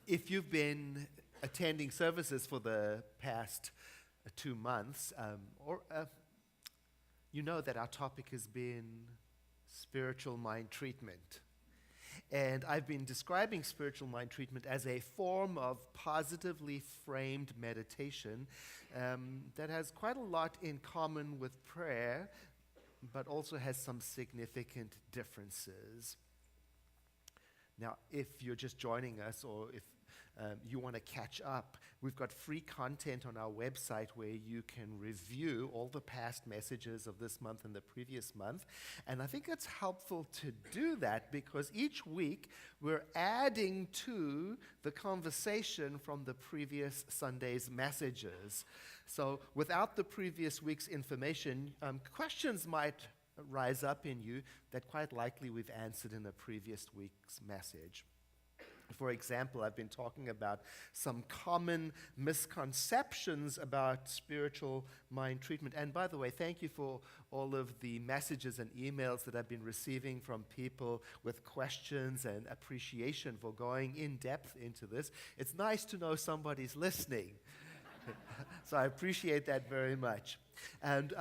If you've been attending services for the past 2 months, you know that our topic has been spiritual mind treatment. And I've been describing spiritual mind treatment as a form of positively framed meditation that has quite a lot in common with prayer, but also has some significant differences. Now, if you're just joining us, or if you want to catch up, we've got free content on our website where you can review all the past messages of this month and the previous month. And I think it's helpful to do that because each week we're adding to the conversation from the previous Sunday's messages. So without the previous week's information, questions might rise up in you that quite likely we've answered in a previous week's message. For example, I've been talking about some common misconceptions about spiritual mind treatment. And by the way, thank you for all of the messages and emails that I've been receiving from people with questions and appreciation for going in depth into this. It's nice to know somebody's listening. So I appreciate that very much. And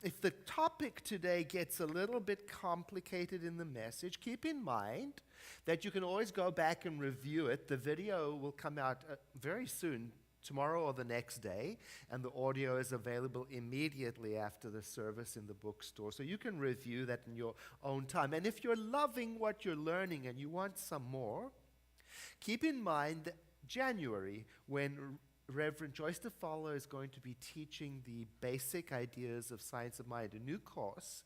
if the topic today gets a little bit complicated in the message, keep in mind that you can always go back and review it. The video will come out very soon, tomorrow or the next day, and the audio is available immediately after the service in the bookstore. So you can review that in your own time. And if you're loving what you're learning and you want some more, keep in mind that January, when Reverend Joyce DeFallo is going to be teaching the basic ideas of science of mind, a new course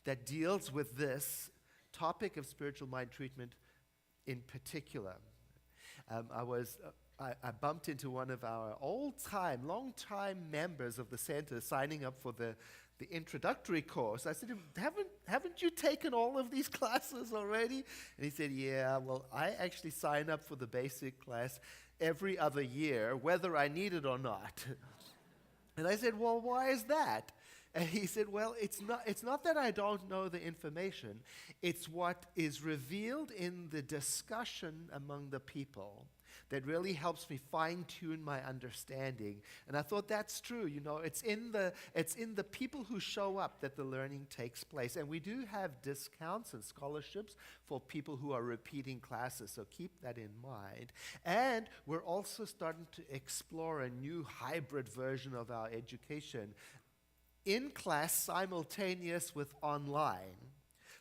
that deals with this topic of spiritual mind treatment in particular. I bumped into one of our long-time members of the center signing up for the introductory course. I said, haven't you taken all of these classes already? And he said, yeah, well, I actually sign up for the basic class every other year, whether I need it or not. And I said, well, why is that? And he said, well, it's not that I don't know the information. It's what is revealed in the discussion among the people that really helps me fine-tune my understanding. And I thought that's true. You know, it's in the people who show up that the learning takes place. And we do have discounts and scholarships for people who are repeating classes, so keep that in mind. And we're also starting to explore a new hybrid version of our education, in class simultaneous with online.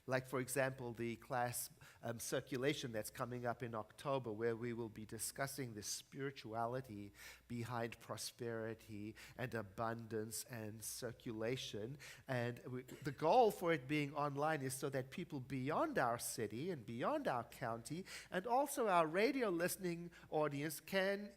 Like, for example, the class circulation that's coming up in October, where we will be discussing the spirituality behind prosperity and abundance and circulation. And the goal for it being online is so that people beyond our city and beyond our county, and also our radio listening audience, can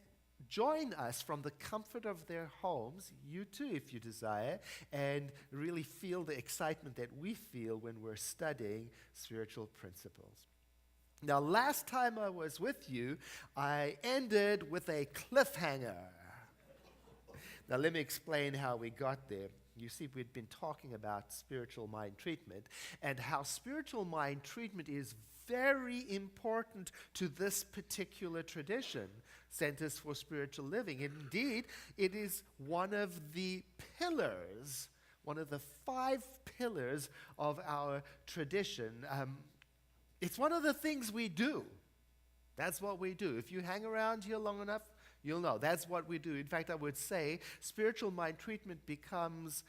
join us from the comfort of their homes, you too if you desire, and really feel the excitement that we feel when we're studying spiritual principles. Now, last time I was with you, I ended with a cliffhanger. Now, let me explain how we got there. You see, we'd been talking about spiritual mind treatment and how spiritual mind treatment is very important to this particular tradition, Centers for Spiritual Living. Indeed, it is one of the pillars, one of the 5 pillars of our tradition. It's one of the things we do. That's what we do. If you hang around here long enough, you'll know that's what we do. In fact, I would say spiritual mind treatment becomes,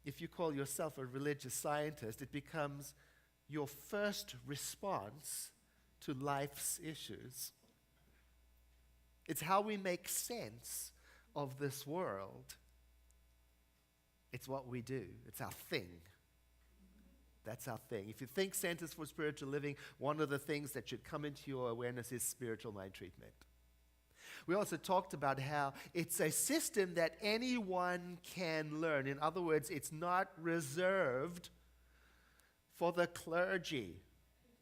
if you call yourself a religious scientist, it becomes your first response to life's issues. It's how we make sense of this world. It's what we do. It's our thing. That's our thing. If you think Centers for Spiritual Living, one of the things that should come into your awareness is spiritual mind treatment. We also talked about how it's a system that anyone can learn. In other words, it's not reserved for the clergy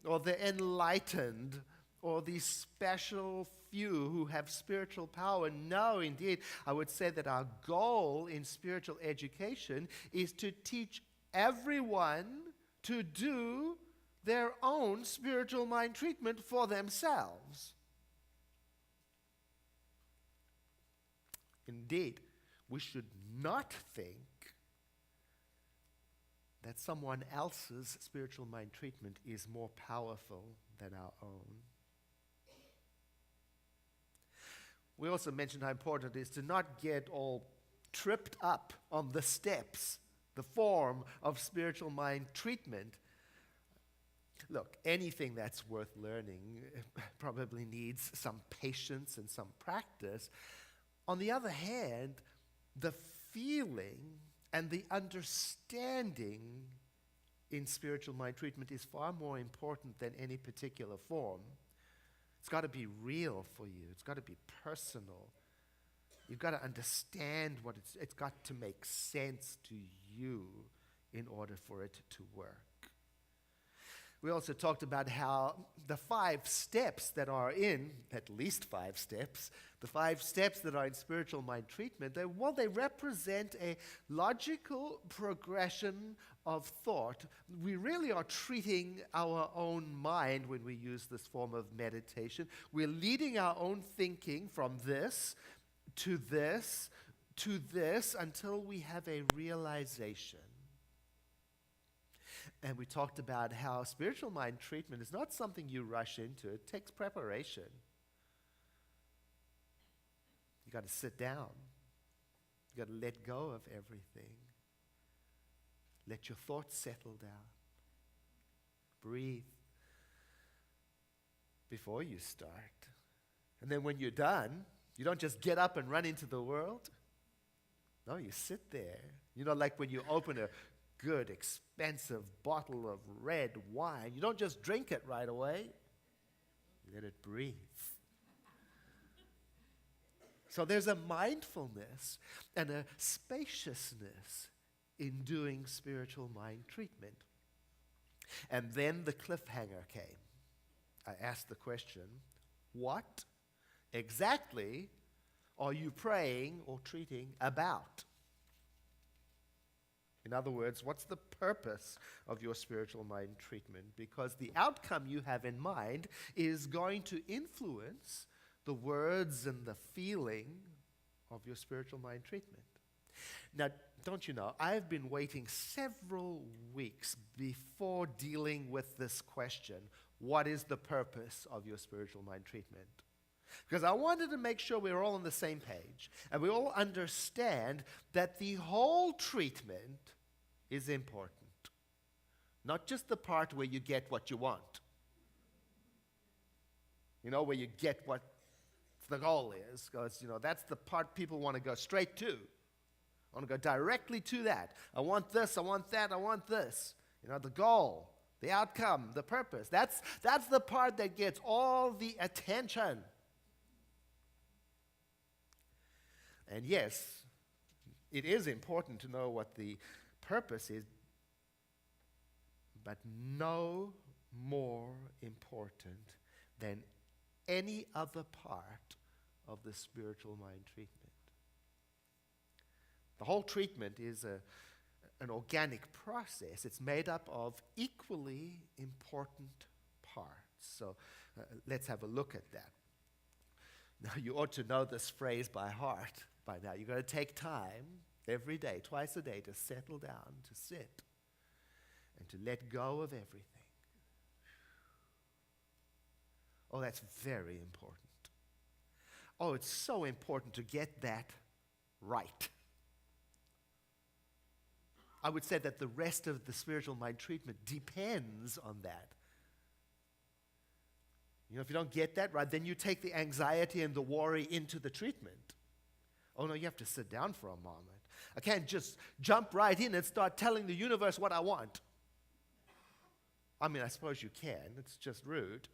or the enlightened or the special few who have spiritual power. No, indeed, I would say that our goal in spiritual education is to teach everyone to do their own spiritual mind treatment for themselves. Indeed, we should not think that someone else's spiritual mind treatment is more powerful than our own. We also mentioned how important it is to not get all tripped up on the steps, the form of spiritual mind treatment. Look, anything that's worth learning probably needs some patience and some practice. On the other hand, the feeling and the understanding in spiritual mind treatment is far more important than any particular form. It's got to be real for you. It's got to be personal. You've got to understand what it's got to make sense to you in order for it to work. We also talked about how the 5 steps that are in, at least 5 steps, the 5 steps that are in spiritual mind treatment, they represent a logical progression of thought. We really are treating our own mind when we use this form of meditation. We're leading our own thinking from this to this to this until we have a realization. And we talked about how spiritual mind treatment is not something you rush into. It takes preparation. You got to sit down. You got to let go of everything. Let your thoughts settle down. Breathe before you start. And then when you're done, you don't just get up and run into the world. No, you sit there. You know, like when you open a good, expensive bottle of red wine, you don't just drink it right away. You let it breathe. So there's a mindfulness and a spaciousness in doing spiritual mind treatment. And then the cliffhanger came. I asked the question, what exactly are you praying or treating about? In other words, what's the purpose of your spiritual mind treatment? Because the outcome you have in mind is going to influence the words and the feeling of your spiritual mind treatment. Now, don't you know, I've been waiting several weeks before dealing with this question, what is the purpose of your spiritual mind treatment? Because I wanted to make sure we're all on the same page and we all understand that the whole treatment is important. Not just the part where you get what you want. You know, where you get what the goal is. Because, you know, that's the part people want to go straight to. I want to go directly to that. I want this, I want that, I want this. You know, the goal, the outcome, the purpose. That's the part that gets all the attention. And yes, it is important to know what the purpose is, but no more important than any other part of the spiritual mind treatment. The whole treatment is an organic process. It's made up of equally important parts. So let's have a look at that. Now, you ought to know this phrase by heart by now. You've got to take time every day, twice a day, to settle down, to sit, and to let go of everything. Oh, that's very important. Oh, it's so important to get that right. I would say that the rest of the spiritual mind treatment depends on that. You know, if you don't get that right, then you take the anxiety and the worry into the treatment. Oh no, you have to sit down for a moment. I can't just jump right in and start telling the universe what I want. I mean, I suppose you can. It's just rude.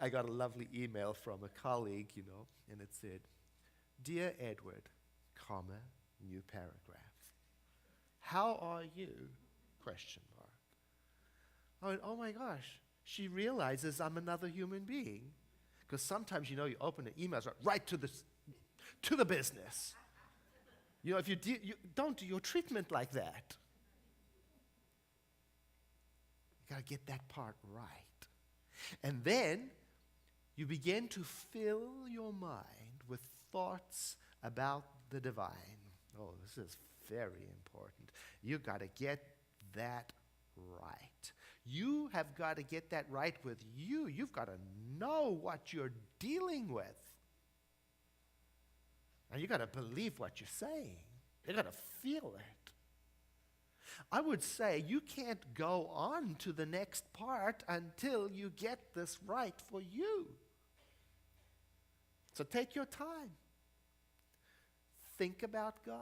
I got a lovely email from a colleague, you know, and it said, "Dear Edward, comma, new paragraph. How are you? Question mark." I went, oh my gosh, she realizes I'm another human being. Because sometimes, you know, you open an email, right to the business. You know, if you don't do your treatment like that. You got to get that part right. And then you begin to fill your mind with thoughts about the divine. Oh, this is very important. You've got to get that right. You have got to get that right with you. You've got to know what you're dealing with. And you've got to believe what you're saying. You've got to feel it. I would say you can't go on to the next part until you get this right for you. So take your time. Think about God.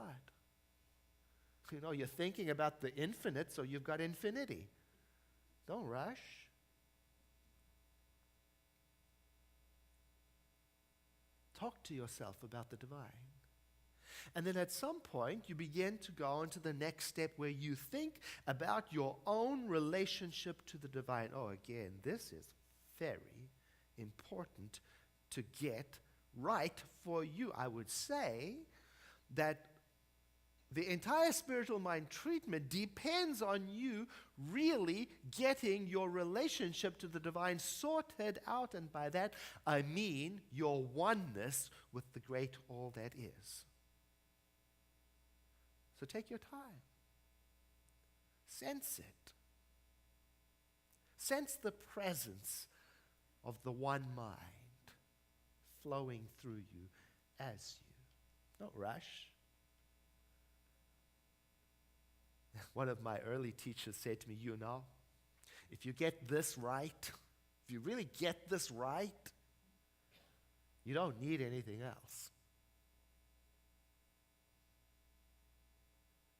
You know, you're thinking about the infinite, so you've got infinity. Don't rush. Talk to yourself about the divine. And then at some point, you begin to go into the next step where you think about your own relationship to the divine. Oh, again, this is very important to get right for you. I would say that the entire spiritual mind treatment depends on you really getting your relationship to the divine sorted out. And by that, I mean your oneness with the great all that is. So take your time. Sense it. Sense the presence of the one mind flowing through you as you. Don't rush. One of my early teachers said to me, you know, if you get this right, if you really get this right, you don't need anything else.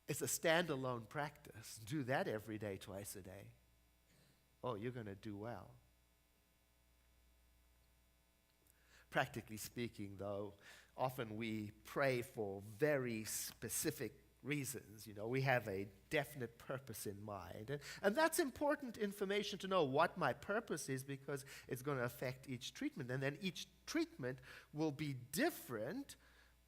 It's a standalone practice. Do that every day, twice a day. Oh, you're going to do well. Practically speaking, though, often we pray for very specific reasons. You know, we have a definite purpose in mind. And that's important information to know what my purpose is, because it's going to affect each treatment. And then each treatment will be different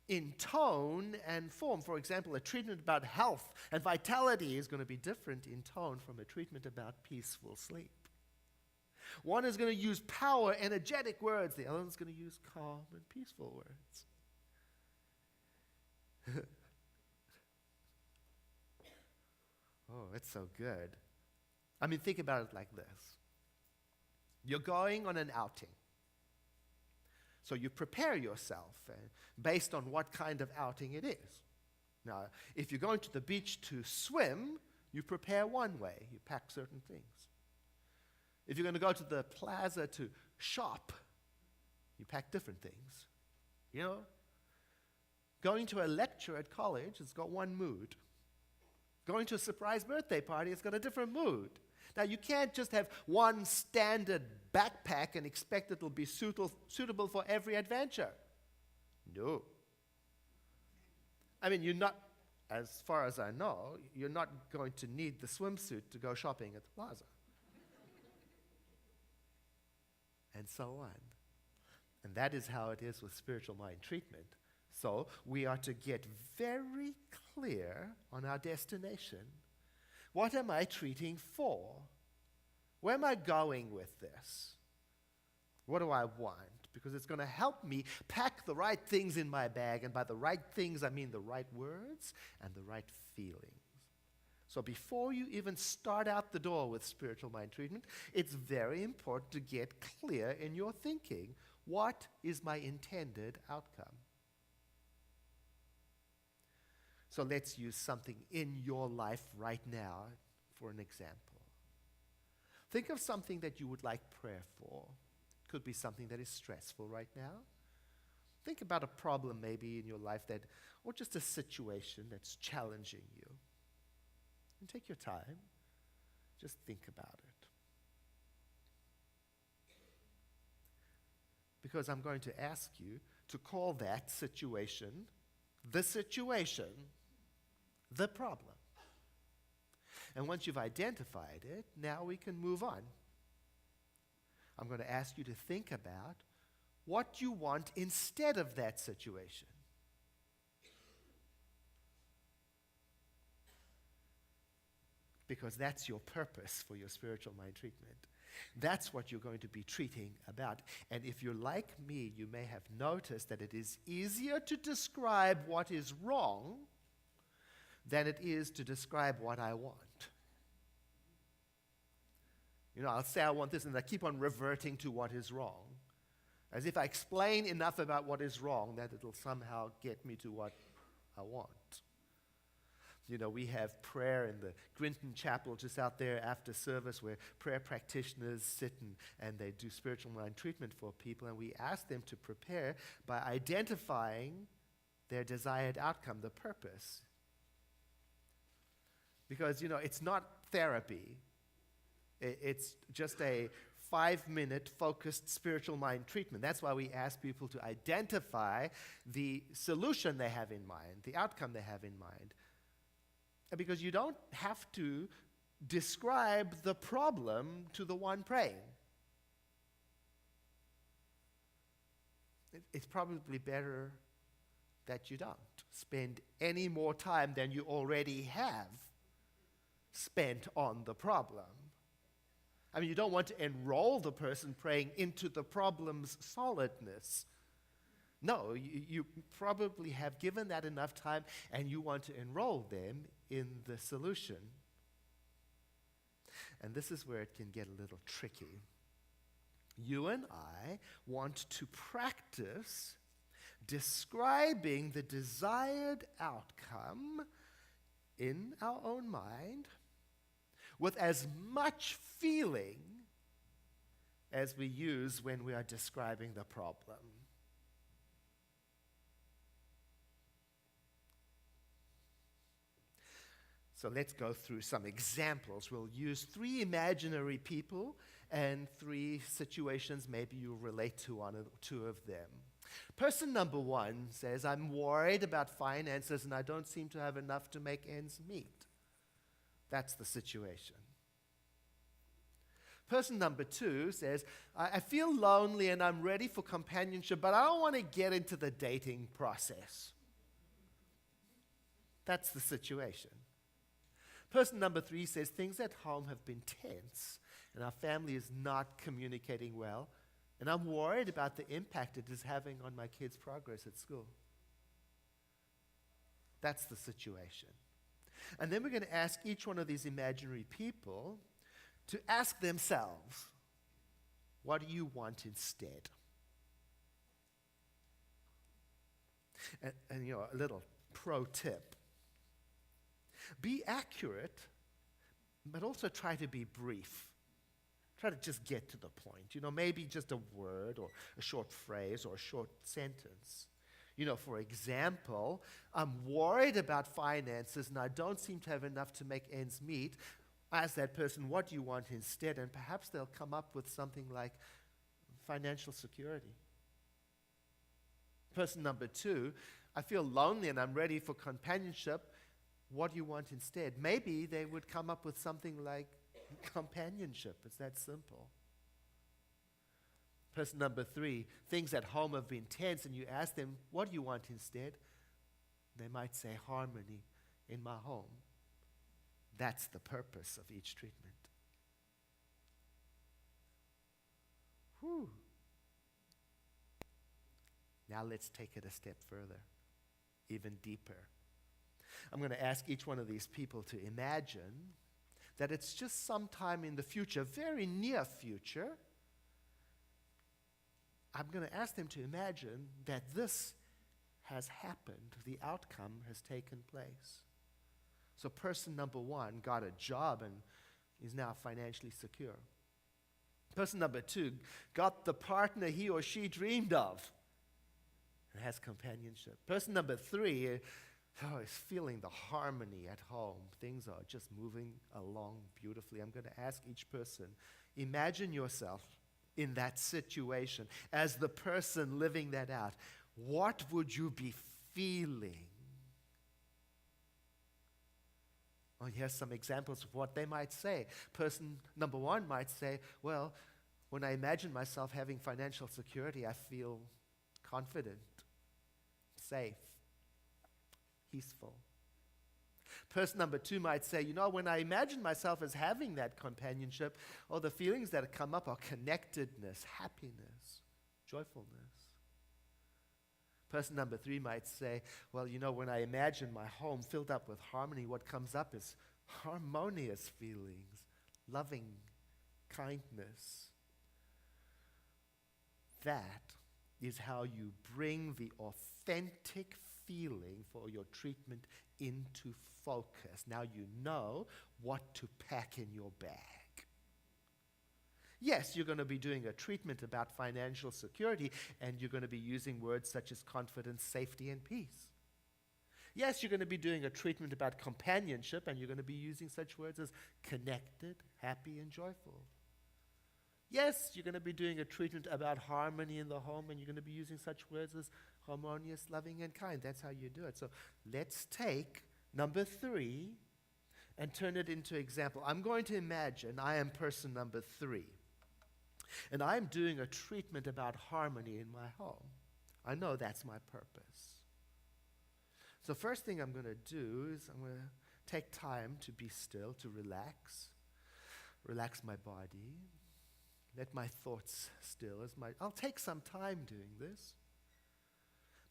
in tone and form. For example, a treatment about health and vitality is going to be different in tone from a treatment about peaceful sleep. One is going to use power, energetic words. The other is going to use calm and peaceful words. Oh, it's so good. I mean, think about it like this. You're going on an outing. So you prepare yourself based on what kind of outing it is. Now, if you're going to the beach to swim, you prepare one way. You pack certain things. If you're going to go to the plaza to shop, you pack different things. You know? Going to a lecture at college, it's got one mood. Going to a surprise birthday party, it's got a different mood. Now, you can't just have one standard backpack and expect it'll be suitable for every adventure. No. I mean, you're not, as far as I know, you're not going to need the swimsuit to go shopping at the plaza. And so on. And that is how it is with spiritual mind treatment. So we are to get very clear on our destination. What am I treating for? Where am I going with this? What do I want? Because it's going to help me pack the right things in my bag. And by the right things, I mean the right words and the right feelings. So before you even start out the door with spiritual mind treatment, it's very important to get clear in your thinking. What is my intended outcome? So let's use something in your life right now for an example. Think of something that you would like prayer for. It could be something that is stressful right now. Think about a problem maybe in your life that, or just a situation that's challenging you. And take your time. Just think about it. Because I'm going to ask you to call that situation, the problem. And once you've identified it, now we can move on. I'm going to ask you to think about what you want instead of that situation. because that's your purpose for your spiritual mind treatment. That's what you're going to be treating about. And if you're like me, you may have noticed that it is easier to describe what is wrong than it is to describe what I want. I'll say I want this, and I keep on reverting to what is wrong, as if I explain enough about what is wrong that it'll somehow get me to what I want. We have prayer in the Grinton Chapel just out there after service, where prayer practitioners sit and they do spiritual mind treatment for people, and we ask them to prepare by identifying their desired outcome, the purpose. Because, it's not therapy. It's just a 5-minute focused spiritual mind treatment. That's why we ask people to identify the solution they have in mind, the outcome they have in mind. Because you don't have to describe the problem to the one praying. It's probably better that you don't spend any more time than you already have spent on the problem. You don't want to enroll the person praying into the problem's solidness. No, you probably have given that enough time, and you want to enroll them in the solution. And this is where it can get a little tricky. You and I want to practice describing the desired outcome in our own mind with as much feeling as we use when we are describing the problem. So let's go through some examples. We'll use 3 imaginary people and 3 situations maybe you relate to one or 2 of them. Person number 1 says, I'm worried about finances and I don't seem to have enough to make ends meet. That's the situation. Person number 2 says, I feel lonely and I'm ready for companionship, but I don't want to get into the dating process. That's the situation. Person number 3 says, things at home have been tense and our family is not communicating well, and I'm worried about the impact it is having on my kids' progress at school. That's the situation. And then we're going to ask each one of these imaginary people to ask themselves, what do you want instead? And a little pro tip. Be accurate, but also try to be brief. Try to just get to the point. Maybe just a word or a short phrase or a short sentence. For example, I'm worried about finances and I don't seem to have enough to make ends meet. Ask that person, what do you want instead? And perhaps they'll come up with something like financial security. Person number 2, I feel lonely and I'm ready for companionship. What do you want instead? Maybe they would come up with something like companionship. It's that simple. Person number 3, things at home have been tense, and you ask them, what do you want instead? They might say, harmony in my home. That's the purpose of each treatment. Whew. Now let's take it a step further, even deeper. I'm going to ask each one of these people to imagine that it's just sometime in the future, very near future. I'm going to ask them to imagine that this has happened, the outcome has taken place. So person number 1 got a job and is now financially secure. Person number 2 got the partner he or she dreamed of and has companionship. Person number 3 is feeling the harmony at home. Things are just moving along beautifully. I'm going to ask each person, imagine yourself in that situation as the person living that out. What would you be feeling? Well, here's some examples of what they might say. Person number 1 might say, well, when I imagine myself having financial security, I feel confident, safe, peaceful. Person number 2 might say, when I imagine myself as having that companionship, all the feelings that come up are connectedness, happiness, joyfulness. Person number 3 might say, well, when I imagine my home filled up with harmony, what comes up is harmonious feelings, loving kindness. That is how you bring the authentic feeling for your treatment into focus. Now you know what to pack in your bag. Yes, you're going to be doing a treatment about financial security, and you're going to be using words such as confidence, safety, and peace. Yes, you're going to be doing a treatment about companionship, and you're going to be using such words as connected, happy, and joyful. Yes, you're going to be doing a treatment about harmony in the home, and you're going to be using such words as harmonious, loving, and kind. That's how you do it. So let's take number 3 and turn it into example. I'm going to imagine I am person number 3, and I'm doing a treatment about harmony in my home. I know that's my purpose. So first thing I'm going to do is I'm going to take time to be still, to relax my body. Let my thoughts still. I'll take some time doing this.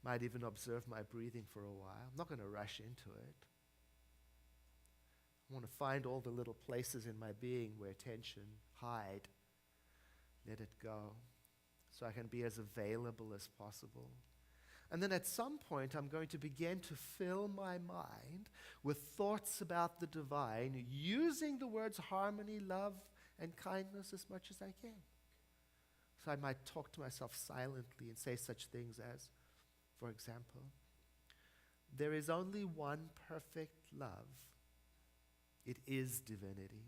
Might even observe my breathing for a while. I'm not going to rush into it. I want to find all the little places in my being where tension hide. Let it go so I can be as available as possible. And then at some point, I'm going to begin to fill my mind with thoughts about the divine, using the words harmony, love, and kindness as much as I can. So I might talk to myself silently and say such things as, for example, there is only one perfect love. It is divinity.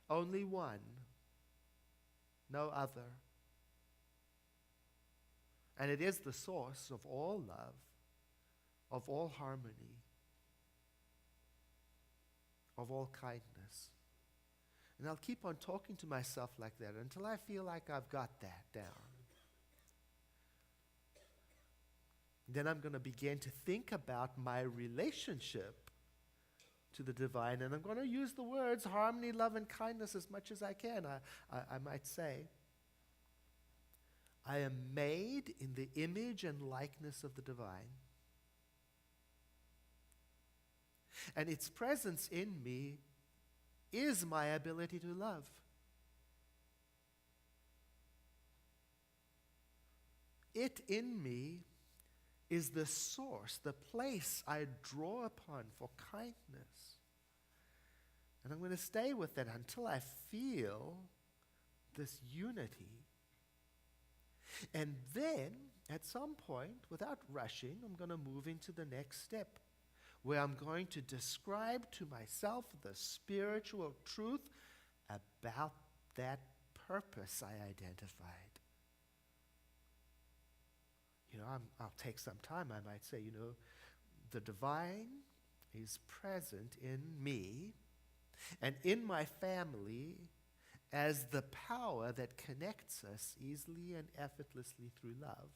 Only one, no other. And it is the source of all love, of all harmony, of all kindness. And I'll keep on talking to myself like that until I feel like I've got that down. Then I'm going to begin to think about my relationship to the divine, and I'm going to use the words harmony, love, and kindness as much as I can. I might say, I am made in the image and likeness of the divine. And its presence in me is my ability to love. It in me is the source, the place I draw upon for kindness. And I'm going to stay with that until I feel this unity. And then, at some point, without rushing, I'm going to move into the next step, where I'm going to describe to myself the spiritual truth about that purpose I identified. I'll take some time. I might say, the divine is present in me and in my family as the power that connects us easily and effortlessly through love.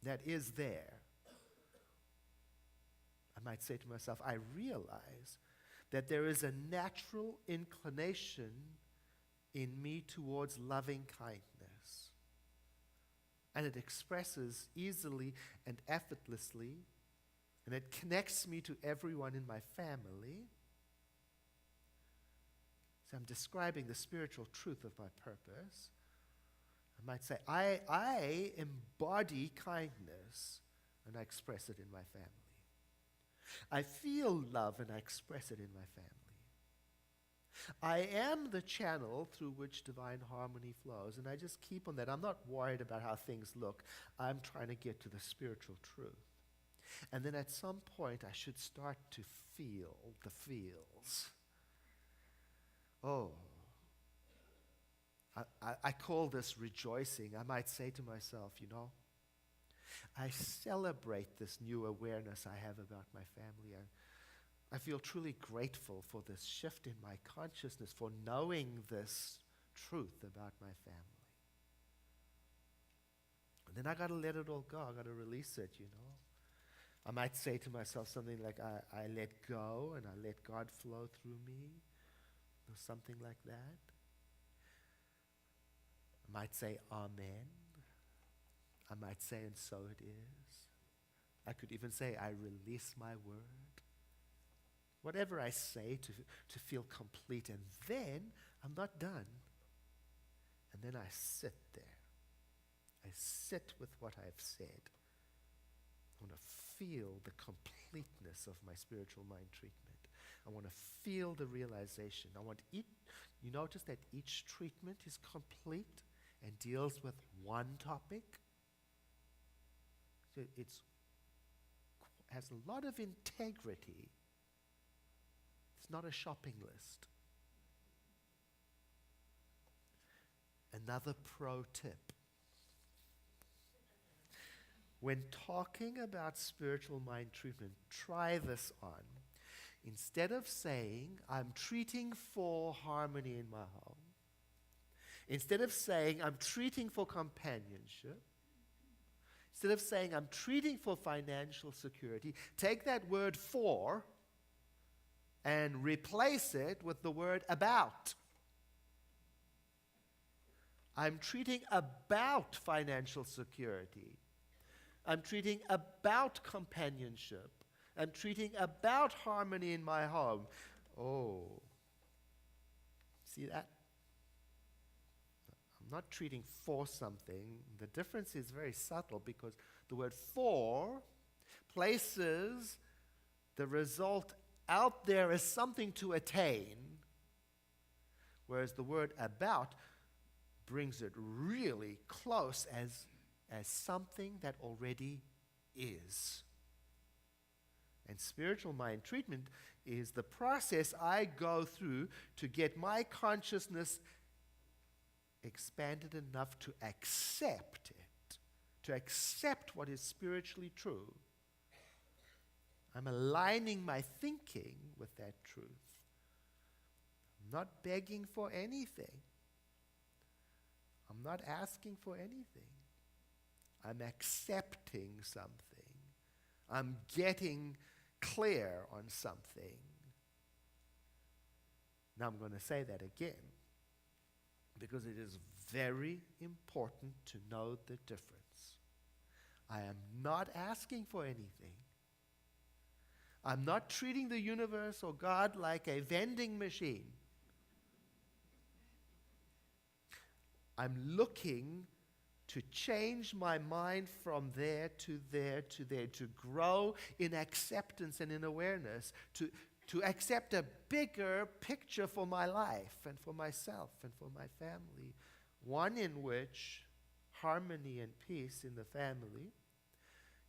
That is there. I might say to myself, I realize that there is a natural inclination in me towards loving kindness. And it expresses easily and effortlessly, and it connects me to everyone in my family. So I'm describing the spiritual truth of my purpose. I might say, I embody kindness, and I express it in my family. I feel love, and I express it in my family. I am the channel through which divine harmony flows, and I just keep on that. I'm not worried about how things look. I'm trying to get to the spiritual truth. And then at some point, I should start to feel the feels. Oh, I call this rejoicing. I might say to myself, I celebrate this new awareness I have about my family. I feel truly grateful for this shift in my consciousness, for knowing this truth about my family. And then I got to let it all go. I got to release it, I might say to myself something like, I let go and I let God flow through me, or something like that. I might say, Amen. I might say, and so it is. I could even say, I release my word. Whatever I say to feel complete, and then I'm not done. And then I sit there. I sit with what I've said. I want to feel the completeness of my spiritual mind treatment. I want to feel the realization. You notice that each treatment is complete and deals with one topic. So it has a lot of integrity. It's not a shopping list. Another pro tip. When talking about spiritual mind treatment, try this on. Instead of saying, I'm treating for harmony in my home, instead of saying, I'm treating for companionship, instead of saying, I'm treating for financial security, take that word for and replace it with the word about. I'm treating about financial security. I'm treating about companionship. I'm treating about harmony in my home. Oh, see that? I'm not treating for something. The difference is very subtle because the word for places the result out there as something to attain, whereas the word about brings it really close as something that already is. And spiritual mind treatment is the process I go through to get my consciousness expanded enough to accept it, to accept what is spiritually true. I'm aligning my thinking with that truth. I'm not begging for anything. I'm not asking for anything. I'm accepting something. I'm getting clear on something. Now I'm going to say that again because it is very important to know the difference. I am not asking for anything. I'm not treating the universe or God like a vending machine. I'm looking to change my mind from there to there to there, to grow in acceptance and in awareness, to accept a bigger picture for my life and for myself and for my family, one in which harmony and peace in the family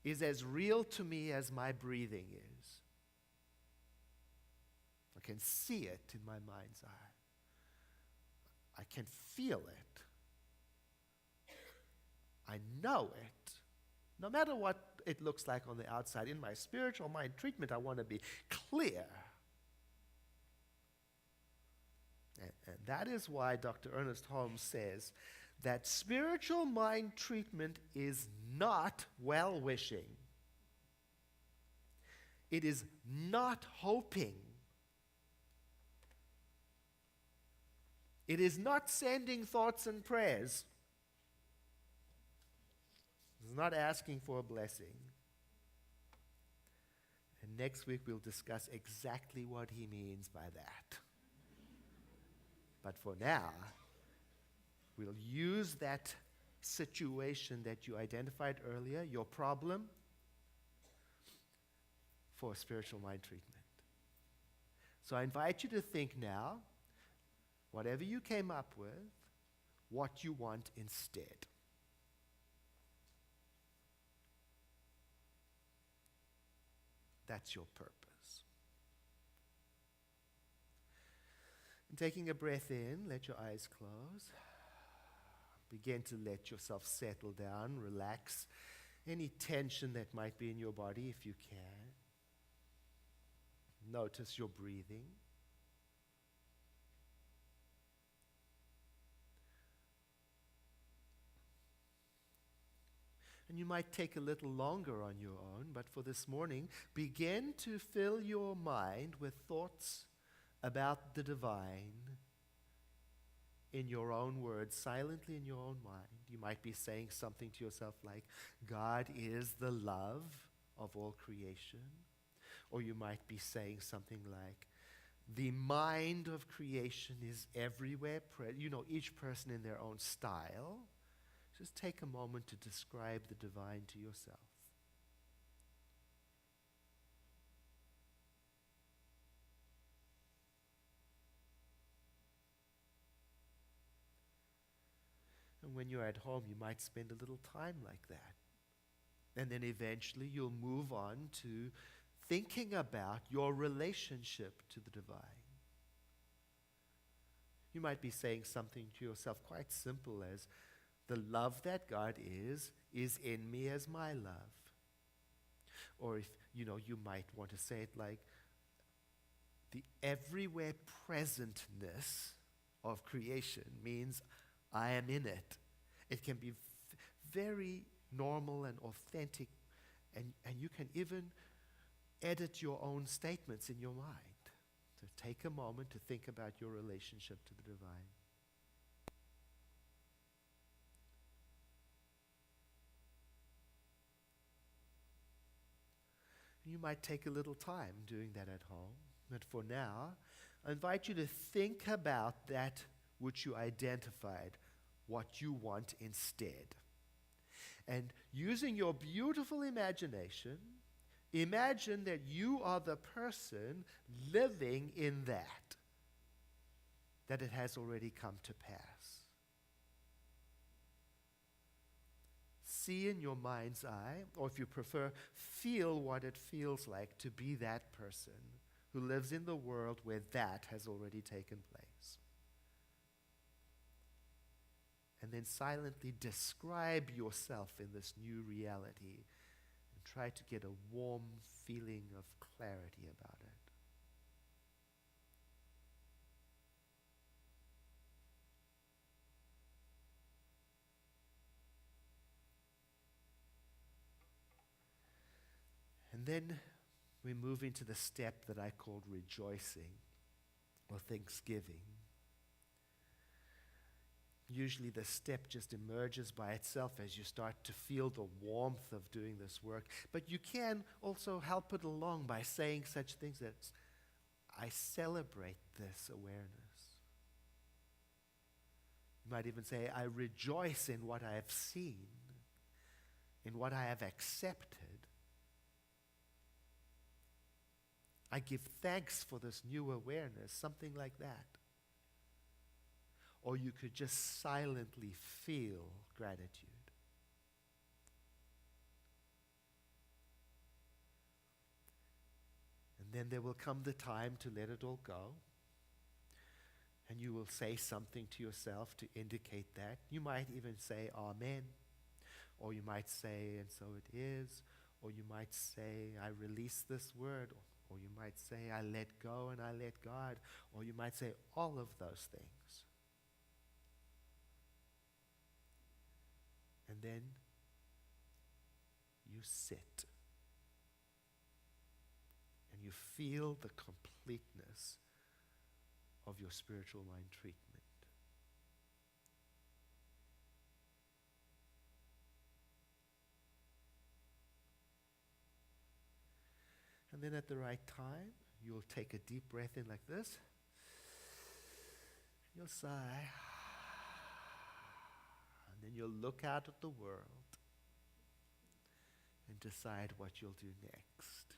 is as real to me as my breathing is. I can see it in my mind's eye. I can feel it. I know it. No matter what it looks like on the outside, in my spiritual mind treatment, I want to be clear. And that is why Dr. Ernest Holmes says that spiritual mind treatment is not well-wishing. It is not hoping. It is not sending thoughts and prayers. It's not asking for a blessing. And next week we'll discuss exactly what he means by that. But for now, we'll use that situation that you identified earlier, your problem, for spiritual mind treatment. So I invite you to think now, whatever you came up with, what you want instead. That's your purpose. And taking a breath in, let your eyes close. Begin to let yourself settle down, relax any tension that might be in your body if you can. Notice your breathing. And you might take a little longer on your own, but for this morning, begin to fill your mind with thoughts about the divine in your own words, silently in your own mind. You might be saying something to yourself like, God is the love of all creation. Or you might be saying something like, the mind of creation is everywhere. Each person in their own style. Just take a moment to describe the divine to yourself. And when you're at home, you might spend a little time like that. And then eventually you'll move on to thinking about your relationship to the divine. You might be saying something to yourself quite simple as, the love that God is in me as my love. Or if, you might want to say it like, the everywhere presentness of creation means I am in it. It can be very normal and authentic, and you can even edit your own statements in your mind. So take a moment to think about your relationship to the divine. You might take a little time doing that at home, but for now, I invite you to think about that which you identified, what you want instead. And using your beautiful imagination, imagine that you are the person living in that it has already come to pass. See in your mind's eye, or if you prefer, feel what it feels like to be that person who lives in the world where that has already taken place. And then silently describe yourself in this new reality and try to get a warm feeling of clarity about it. And then we move into the step that I called rejoicing or thanksgiving. Usually the step just emerges by itself as you start to feel the warmth of doing this work. But you can also help it along by saying such things as, I celebrate this awareness. You might even say, I rejoice in what I have seen, in what I have accepted. I give thanks for this new awareness, something like that. Or you could just silently feel gratitude. And then there will come the time to let it all go. And you will say something to yourself to indicate that. You might even say, Amen. Or you might say, and so it is. Or you might say, I release this word. Or you might say, I let go and I let God. Or you might say all of those things. And then you sit. And you feel the completeness of your spiritual mind treatment. And then at the right time, you'll take a deep breath in like this. You'll sigh. And then you'll look out at the world and decide what you'll do next.